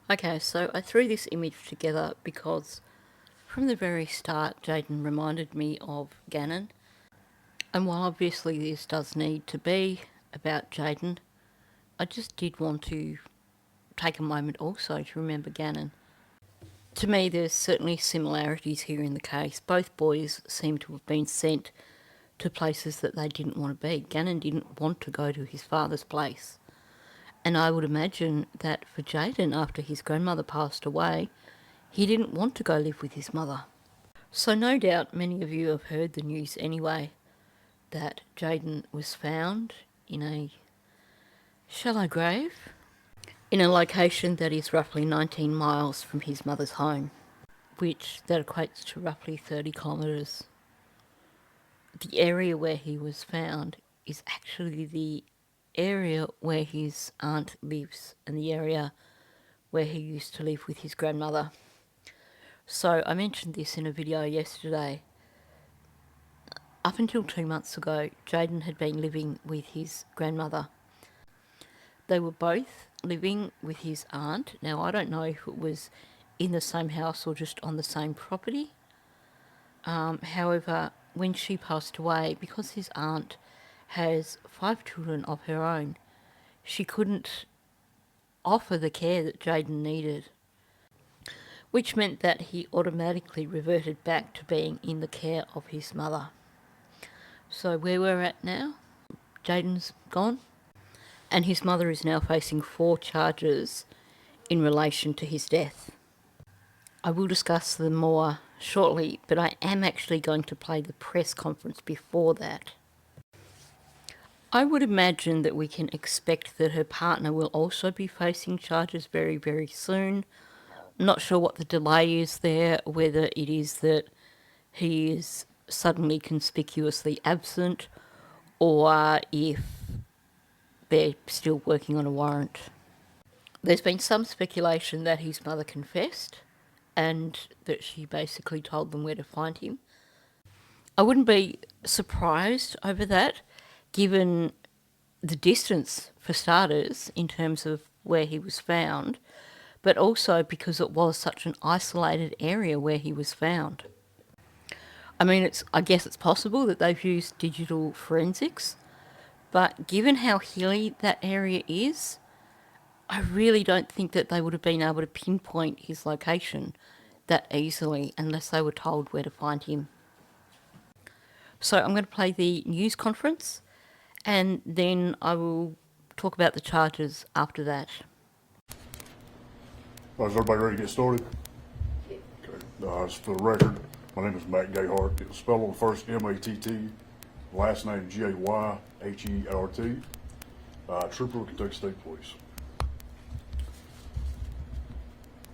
Okay, so I threw this image together because from the very start, Jayden reminded me of Gannon. And while obviously this does need to be about Jayden, I just did want to take a moment also to remember Gannon. To me, there's certainly similarities here in the case. Both boys seem to have been sent to places that they didn't want to be. Gannon didn't want to go to his father's place. And I would imagine that for Jayden, after his grandmother passed away, he didn't want to go live with his mother. So no doubt many of you have heard the news anyway that Jayden was found in a shallow grave in a location that is roughly 19 miles from his mother's home, which that equates to roughly 30 kilometres. The area where he was found is actually the area where his aunt lives and the area where he used to live with his grandmother. So I mentioned this in a video yesterday. Up until 2 months ago, Jayden had been living with his grandmother. They were both living with his aunt. Now, I don't know if it was in the same house or just on the same property. However, when she passed away, because his aunt has 5 children of her own, she couldn't offer the care that Jayden needed, which meant that he automatically reverted back to being in the care of his mother. So where we're at now, Jayden's gone, and his mother is now facing 4 charges in relation to his death. I will discuss them more shortly, but I am actually going to play the press conference before that. I would imagine that we can expect that her partner will also be facing charges very, very soon. I'm not sure what the delay is there, whether it is that he is suddenly conspicuously absent or if they're still working on a warrant. There's been some speculation that his mother confessed and that she basically told them where to find him. I wouldn't be surprised over that, given the distance, for starters, in terms of where he was found, but also because it was such an isolated area where he was found. I mean, I guess it's possible that they've used digital forensics, but given how hilly that area is, I really don't think that they would have been able to pinpoint his location that easily unless they were told where to find him. So I'm going to play the news conference and then I will talk about the charges after that. Is everybody ready to get started? Okay. Just for the record, my name is Matt Gayhart. It was spelled on the first M-A-T-T, last name G-A-Y-H-E-R-T. Trooper of Kentucky State Police.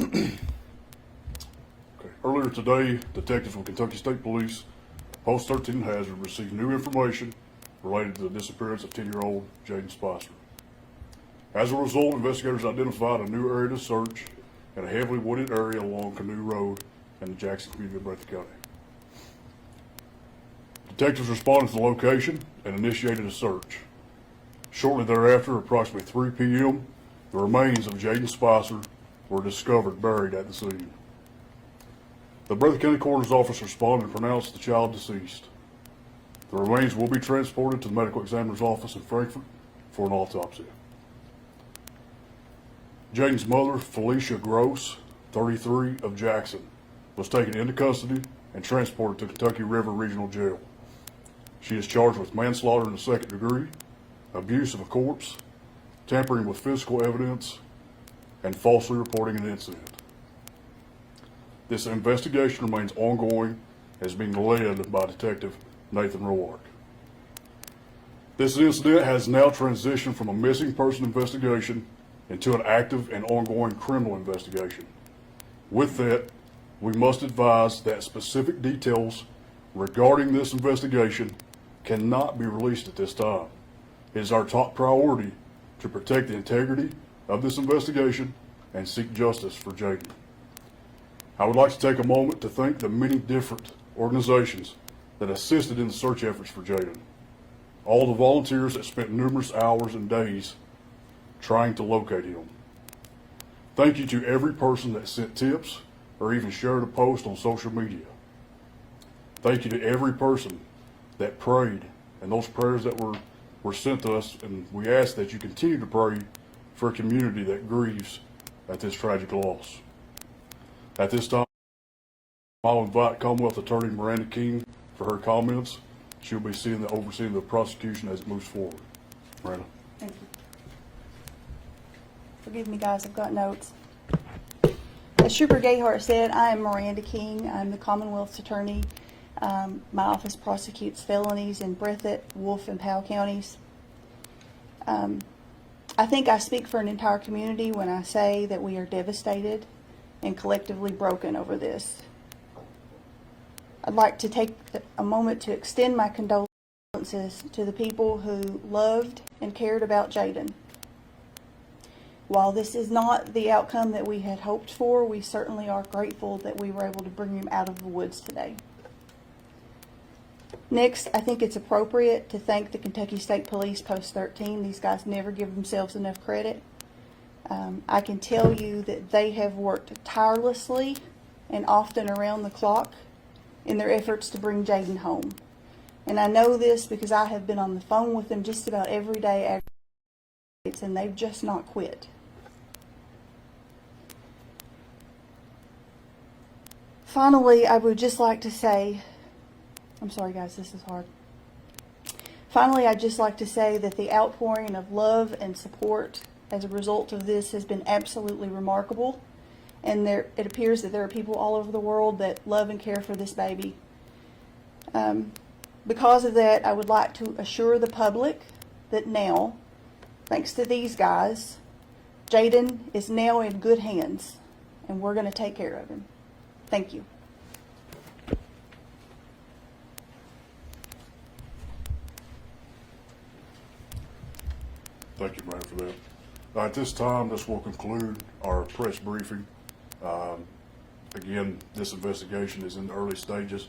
Okay. Earlier today, detectives from Kentucky State Police, Post 13 Hazard, received new information related to the disappearance of 10-year-old Jayden Spicer. As a result, investigators identified a new area to search in a heavily wooded area along Canoe Road in the Jackson community of Breathitt County. Detectives responded to the location and initiated a search. Shortly thereafter, approximately 3 p.m., the remains of Jayden Spicer were discovered buried at the scene. The Breathitt County Coroner's Office responded and pronounced the child deceased. The remains will be transported to the medical examiner's office in Frankfort for an autopsy. Jayden's mother, Felicia Gross, 33, of Jackson, was taken into custody and transported to Kentucky River Regional Jail. She is charged with manslaughter in the second degree, abuse of a corpse, tampering with physical evidence, and falsely reporting an incident. This investigation remains ongoing and is being led by Detective Nathan Roark. This incident has now transitioned from a missing person investigation into an active and ongoing criminal investigation. With that, we must advise that specific details regarding this investigation cannot be released at this time. It is our top priority to protect the integrity of this investigation and seek justice for Jayden. I would like to take a moment to thank the many different organizations that assisted in the search efforts for Jayden. All the volunteers that spent numerous hours and days trying to locate him. Thank you to every person that sent tips or even shared a post on social media. Thank you to every person that prayed and those prayers that were sent to us, and we ask that you continue to pray for a community that grieves at this tragic loss. At this time, I'll invite Commonwealth Attorney Miranda King for her comments. She'll be overseeing the prosecution as it moves forward. Miranda. Thank you. Forgive me, guys, I've got notes. As Trooper Gayhart said, I am Miranda King. I'm the Commonwealth's attorney. My office prosecutes felonies in Breathitt, Wolfe, and Powell counties. I think I speak for an entire community when I say that we are devastated and collectively broken over this. I'd like to take a moment to extend my condolences to the people who loved and cared about Jayden. While this is not the outcome that we had hoped for, we certainly are grateful that we were able to bring him out of the woods today. Next, I think it's appropriate to thank the Kentucky State Police Post 13. These guys never give themselves enough credit. I can tell you that they have worked tirelessly and often around the clock in their efforts to bring Jayden home. And I know this because I have been on the phone with them just about every day, and they've just not quit. Finally, I would just like to say, I'm sorry guys, this is hard. Finally, I'd just like to say that the outpouring of love and support as a result of this has been absolutely remarkable. And it appears that there are people all over the world that love and care for this baby. Because of that, I would like to assure the public that now, thanks to these guys, Jayden is now in good hands, and we're going to take care of him. Thank you. Thank you, Miranda, for that. At this time, this will conclude our press briefing. Again, this investigation is in the early stages,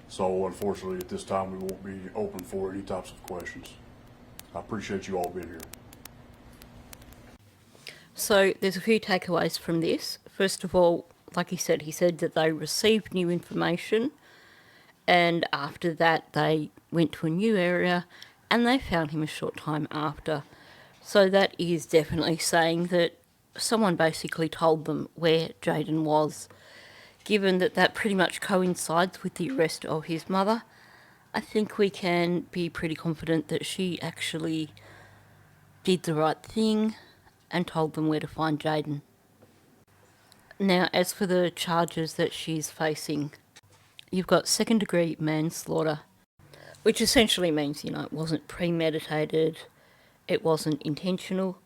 so unfortunately at this time we won't be open for any types of questions. I appreciate you all being here. So there's a few takeaways from this. First of all, like he said that they received new information, and after that they went to a new area and they found him a short time after. So that is definitely saying that someone basically told them where Jayden was. Given that that pretty much coincides with the arrest of his mother, I think we can be pretty confident that she actually did the right thing and told them where to find Jayden. Now, as for the charges that she's facing, you've got second-degree manslaughter, which essentially means, it wasn't premeditated, it wasn't intentional.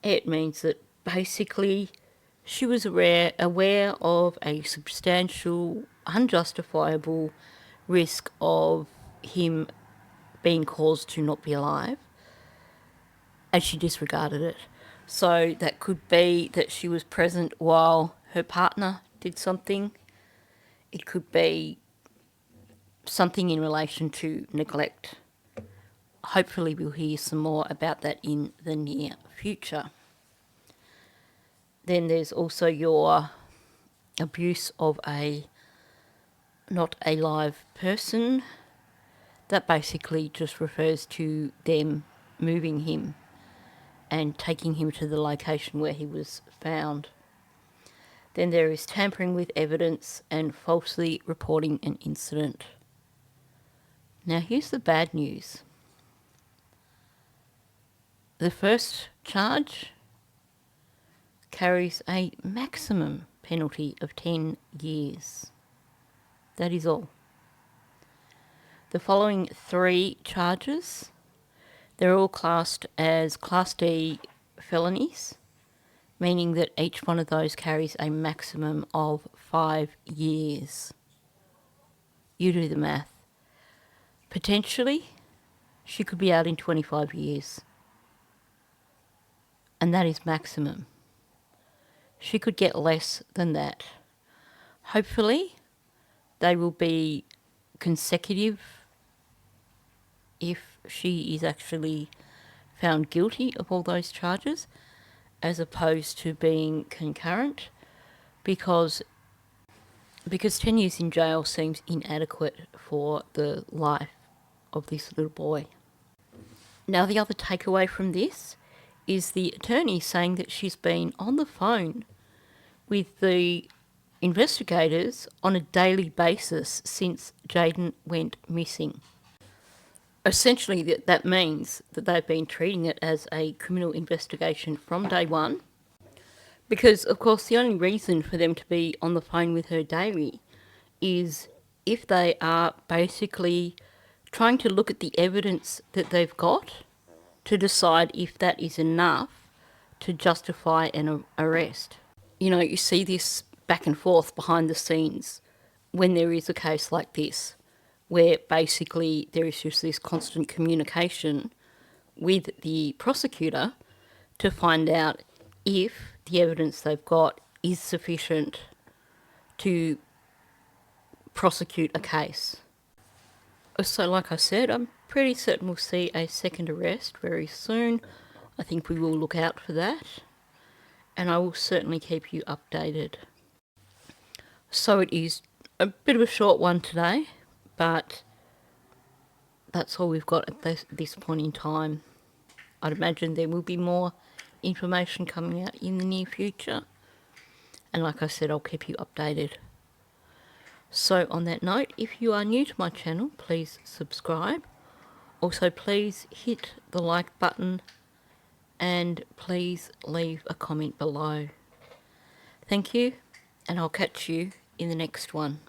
It means that basically she was aware of a substantial, unjustifiable risk of him being caused to not be alive, and she disregarded it. So that could be that she was present while her partner did something. It could be something in relation to neglect. Hopefully we'll hear some more about that in the near future. Then there's also your abuse of not a live person. That basically just refers to them moving him and taking him to the location where he was found. Then there is tampering with evidence and falsely reporting an incident. Now here's the bad news. The first charge carries a maximum penalty of 10 years. That is all. The following 3 charges, they're all classed as Class D felonies, meaning that each one of those carries a maximum of 5 years. You do the math. Potentially, she could be out in 25 years. And that is maximum. She could get less than that. Hopefully, they will be consecutive if she is actually found guilty of all those charges, as opposed to being concurrent, because 10 years in jail seems inadequate for the life of this little boy. Now, the other takeaway from this is the attorney saying that she's been on the phone with the investigators on a daily basis since Jayden went missing. Essentially, that means that they've been treating it as a criminal investigation from day one, because, of course, the only reason for them to be on the phone with her daily is if they are basically trying to look at the evidence that they've got to decide if that is enough to justify an arrest. You know, you see this back and forth behind the scenes when there is a case like this, where basically there is just this constant communication with the prosecutor to find out if the evidence they've got is sufficient to prosecute a case. So like I said, I'm pretty certain we'll see a second arrest very soon. I think we will look out for that, and I will certainly keep you updated. So it is a bit of a short one today, but that's all we've got at this point in time. I'd imagine there will be more information coming out in the near future, and like I said, I'll keep you updated. So on that note, if you are new to my channel, please subscribe. Also, please hit the like button and please leave a comment below. Thank you, and I'll catch you in the next one.